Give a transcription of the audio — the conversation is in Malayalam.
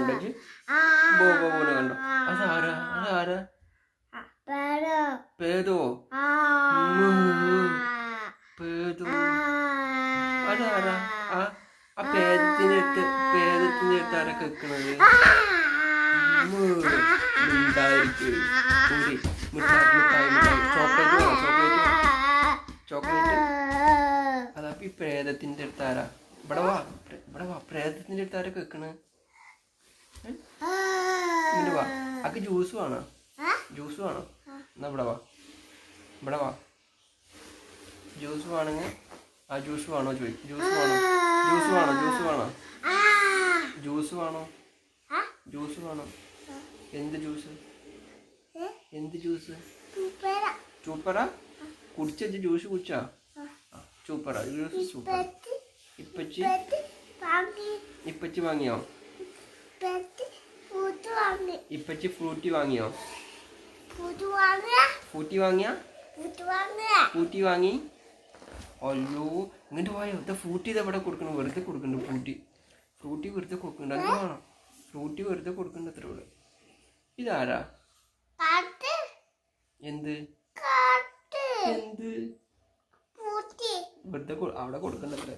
കണ്ടോ? ബോ ബോ പോണ കണ്ടോ? അതാരാ അതാരാ? പേതോ പേതോ അതാരാ? ആ പേദത്തിന്റെ അടുത്ത് ആരാ കേൾക്കണത്? ചോക്ലേറ്റ് അതപ്പ ഈ പ്രേതത്തിന്റെ അടുത്ത് ആരാ? ഇവിടെ വാ പ്രേതത്തിന്റെ അടുത്ത് ആരാ കേൾക്കണ്? ഇങ്ങോട്ട് വാ. അക്ക് ജ്യൂസ് വേണോ? എന്നാ ഇവിടെ വാ ജ്യൂസ് വേണമെങ്കിൽ ആ ജ്യൂസ് വേണോ ചോദിക്കും. ജ്യൂസ് വേണോ? എന്ത് ജ്യൂസ്? ചൂപ്പറ കുടിച്ച ജ്യൂസ് കുടിച്ചാ? സൂപ്പറാ ജ്യൂസ് സൂപ്പർ. ഇപ്പച്ചി വാങ്ങിയോ? ഇപ്പച്ചി ഫ്രൂട്ടി വാങ്ങിയോ? ഫ്രൂട്ടി വാങ്ങി. അയ്യോ ഇങ്ങോട്ട് പോയോ? ഫ്രൂട്ടി ഇതെവിടെ കൊടുക്കണം? വെറുതെ കൊടുക്കണ്ട ഫ്രൂട്ടി വെറുതെ കൊടുക്കണ്ട. അത് വേണം ഫ്രൂട്ടി വെറുതെ കൊടുക്കണ്ട അത്ര ഇവിടെ. ഇതാരാ? എന്ത് വെറുതെ അവിടെ കൊടുക്കണ്ടത്രേ.